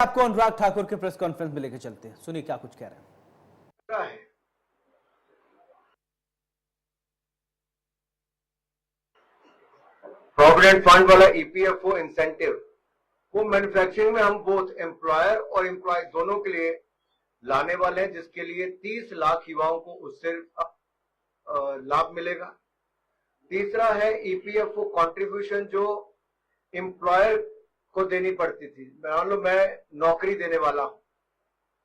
आपको अनुराग ठाकुर के press conference में लेकर चलते हैं, सुनिए क्या कुछ कह रहे हैं। प्रोविडेंट फंड वाला ईपीएफओ इंसेंटिव वो मैन्युफैक्चरिंग में हम बोथ एम्प्लॉयर और एम्प्लॉय दोनों के लिए लाने वाले हैं, जिसके लिए 30 लाख युवाओं को उससे लाभ मिलेगा। तीसरा है ईपीएफओ कंट्रीब्यूशन जो एम्प्लॉयर को देनी पड़ती थी। मान लो मैं नौकरी देने वाला हूं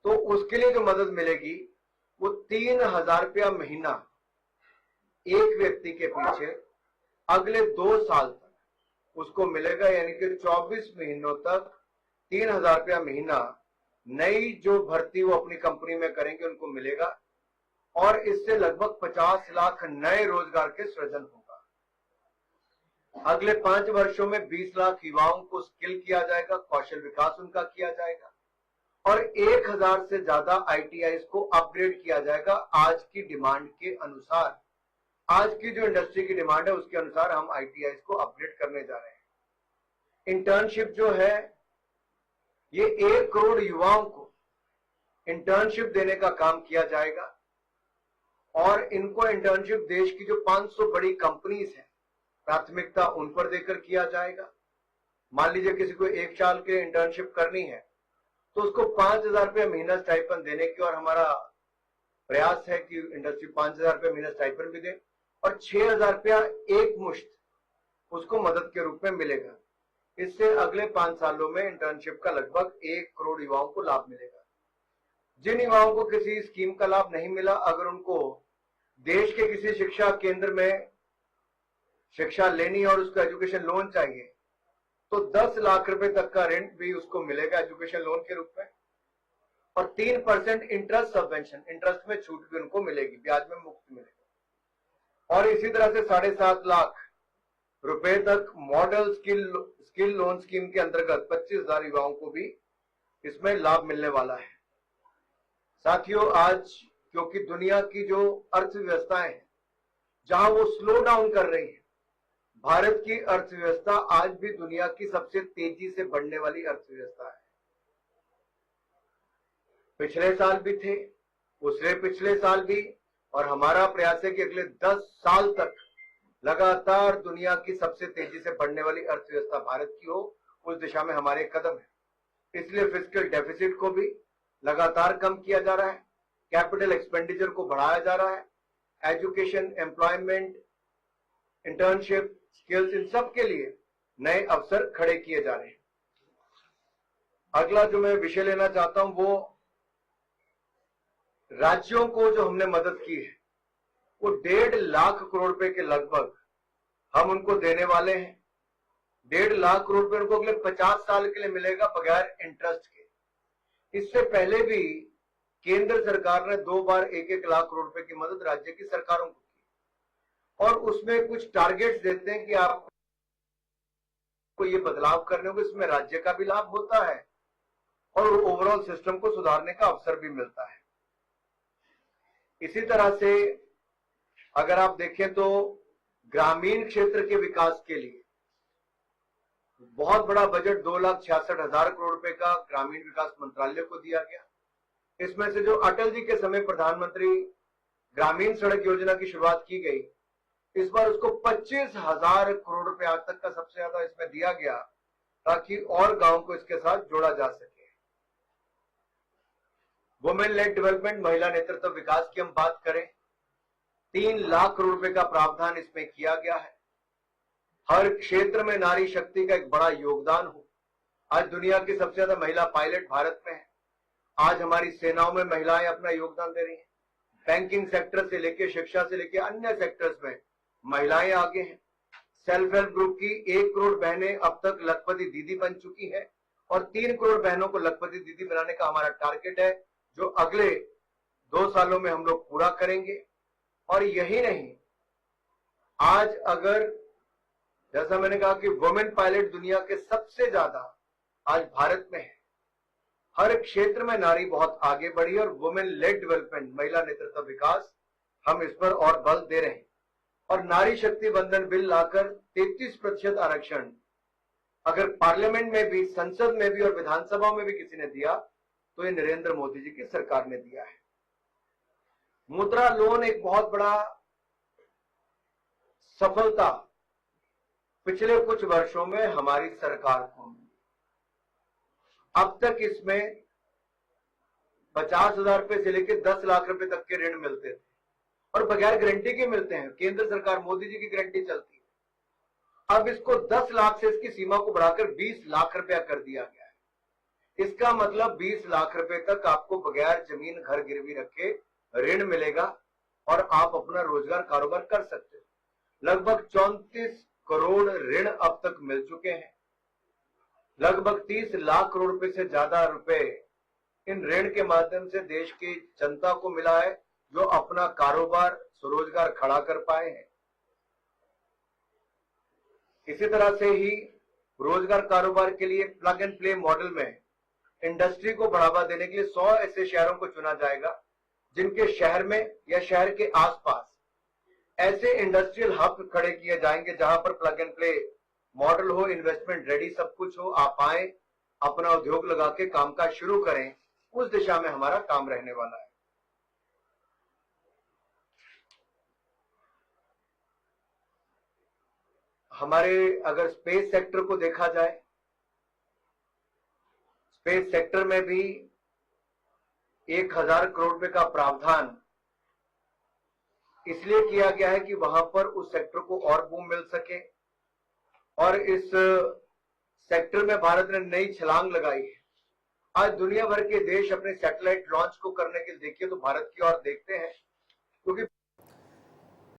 तो उसके लिए जो मदद मिलेगी वो 3,000 रुपया महीना एक व्यक्ति के पीछे अगले 2 साल तक उसको मिलेगा, यानी कि 24 महीनों तक 3,000 रुपया महीना नई जो भर्ती वो अपनी कंपनी में करेंगे उनको मिलेगा और इससे लगभग 50 लाख नए रोजगार के सृजन होगा। अगले 5 वर्षों में 20 लाख युवाओं को स्किल किया जाएगा, कौशल विकास उनका किया जाएगा और 1,000 से ज्यादा आईटीआई को अपग्रेड किया जाएगा आज की डिमांड के अनुसार। आज की जो इंडस्ट्री की डिमांड है उसके अनुसार हम आईटीआई को अपग्रेड करने जा रहे हैं। इंटर्नशिप जो है ये 1 करोड़ युवाओं को इंटर्नशिप देने का काम किया जाएगा और इनको इंटर्नशिप देश की जो 500 बड़ी कंपनीज है प्राथमिकता उन पर देकर किया जाएगा। मान लीजिए किसी को 1 साल के इंटर्नशिप करनी है तो उसको 5,000 रुपया महीना स्टाइपेंड देने की और हमारा प्रयास है कि इंडस्ट्री 5,000 रुपया महीना स्टाइपेंड भी दे और 6,000 रुपया एक मुश्त उसको मदद के रूप में मिलेगा। इससे अगले 5 सालों में इंटर्नशिप का लगभग 1 करोड़ युवाओं को लाभ मिलेगा। जिन युवाओं को किसी स्कीम का लाभ नहीं मिला, अगर उनको देश के किसी शिक्षा केंद्र में शिक्षा लेनी और उसको एजुकेशन लोन चाहिए तो 10 लाख रुपए तक का ऋण भी उसको मिलेगा एजुकेशन लोन के रूप में और 3% इंटरेस्ट सबवेंशन, इंटरेस्ट में छूट भी उनको मिलेगी, ब्याज में मुफ्त मिलेगा। और इसी तरह से 7.5 लाख रुपए तक मॉडल स्किल लोन स्कीम के अंतर्गत 25,000 युवाओं को भी इसमें लाभ मिलने वाला है। साथियों, आज क्योंकि दुनिया की जो अर्थव्यवस्थाएं हैं जहां वो स्लो डाउन कर रही है, भारत की अर्थव्यवस्था आज भी दुनिया की सबसे तेजी से बढ़ने वाली अर्थव्यवस्था है। पिछले साल भी थे, उससे पिछले साल भी, और हमारा प्रयास है कि अगले 10 साल तक लगातार दुनिया की सबसे तेजी से बढ़ने वाली अर्थव्यवस्था भारत की हो। उस दिशा में हमारे कदम है। इसलिए फिस्कल डेफिसिट को भी लगातार कम किया जा रहा है, कैपिटल एक्सपेंडिचर को बढ़ाया जा रहा है, एजुकेशन, एम्प्लॉयमेंट, इंटर्नशिप, स्किल्स, इन सब के लिए नए अवसर खड़े किए जा रहे हैं। अगला जो मैं विषय लेना चाहता हूं वो राज्यों को जो हमने मदद की है वो 1.5 लाख करोड़ रुपए के लगभग हम उनको देने वाले हैं। 1.5 लाख करोड़ रुपए उनको अगले 50 साल के लिए मिलेगा बगैर इंटरेस्ट के। इससे पहले भी केंद्र सरकार ने 2 बार 1-1 लाख करोड़ रुपए की मदद राज्य की सरकारों को की और उसमें कुछ टारगेट्स देते हैं कि आपको ये बदलाव करने होंगे, इसमें राज्य का भी लाभ होता है और ओवरऑल सिस्टम को सुधारने का अवसर भी मिलता है। इसी तरह से अगर आप देखें तो ग्रामीण क्षेत्र के विकास के लिए बहुत बड़ा बजट 2,66,000 करोड़ रुपए का ग्रामीण विकास मंत्रालय को दिया गया। इसमें से जो अटल जी के समय प्रधानमंत्री ग्रामीण सड़क योजना की शुरुआत की गई, इस बार उसको 25,000 करोड़ रुपए आज तक का सबसे ज्यादा इसमें दिया गया ताकि और गांव को इसके साथ जोड़ा जा सके। वुमेन लेड डेवलपमेंट, महिला नेतृत्व विकास की हम बात करें, 3 लाख करोड़ रुपए का प्रावधान इसमें किया गया है। हर क्षेत्र में नारी शक्ति का एक बड़ा योगदान हो। आज दुनिया की सबसे ज्यादा महिला पायलट भारत में है। आज हमारी सेनाओं में महिलाएं अपना योगदान दे रही हैं। बैंकिंग सेक्टर से लेकर शिक्षा से लेकर अन्य सेक्टर्स में महिलाएं आगे हैं। सेल्फ हेल्प ग्रुप की 1 करोड़ बहनें अब तक लखपति दीदी बन चुकी हैं और 3 करोड़ बहनों को लखपति दीदी बनाने का हमारा टारगेट है जो अगले 2 सालों में हम लोग पूरा करेंगे। और यही नहीं, आज अगर जैसा मैंने कहा कि वुमेन पायलट दुनिया के सबसे ज्यादा आज भारत में है, हर क्षेत्र में नारी बहुत आगे बढ़ी और वुमेन लेड डेवलपमेंट, महिला नेतृत्व विकास, हम इस पर और बल दे रहे हैं और नारी शक्ति बंधन बिल लाकर 33% आरक्षण अगर पार्लियामेंट में भी, संसद में भी और विधानसभा में भी किसी ने दिया तो ये नरेंद्र मोदी जी की सरकार ने दिया है। मुद्रा लोन एक बहुत बड़ा सफलता पिछले कुछ वर्षों में हमारी सरकार को मिली। अब तक इसमें 50,000 रुपए से लेकर 10 लाख रुपए तक के ऋण मिलते थे और बगैर गारंटी के मिलते हैं। केंद्र सरकार मोदी जी की गारंटी चलती है। अब इसको 10 लाख से इसकी सीमा को बढ़ाकर 20 लाख रुपया कर दिया गया है। इसका मतलब 20 लाख रुपए तक आपको बगैर जमीन घर गिरवी रखे ऋण मिलेगा और आप अपना रोजगार कारोबार कर सकते हो। लगभग 34 करोड़ ऋण अब तक मिल चुके हैं। लगभग 30 लाख करोड़ रुपए से ज्यादा रुपए इन ऋण के माध्यम से देश की जनता को मिला है, जो अपना कारोबार स्वरोजगार खड़ा कर पाए हैं। इसी तरह से ही रोजगार कारोबार के लिए प्लग एंड प्ले मॉडल में इंडस्ट्री को बढ़ावा देने के लिए 100 ऐसे शहरों को चुना जाएगा जिनके शहर में या शहर के आसपास ऐसे इंडस्ट्रियल हब खड़े किए जाएंगे जहां पर प्लग एंड प्ले मॉडल हो, इन्वेस्टमेंट रेडी सब कुछ हो, आप आए अपना उद्योग लगा के कामकाज शुरू करें। उस दिशा में हमारा काम रहने वाला है। हमारे अगर स्पेस सेक्टर को देखा जाए, स्पेस सेक्टर में भी 1000 करोड़ रुपए का प्रावधान इसलिए किया गया है कि वहां पर उस सेक्टर को और बूम मिल सके और इस सेक्टर में भारत ने नई छलांग लगाई है। आज दुनिया भर के देश अपने सैटेलाइट लॉन्च को करने के लिए देखिए तो भारत की ओर देखते हैं, क्योंकि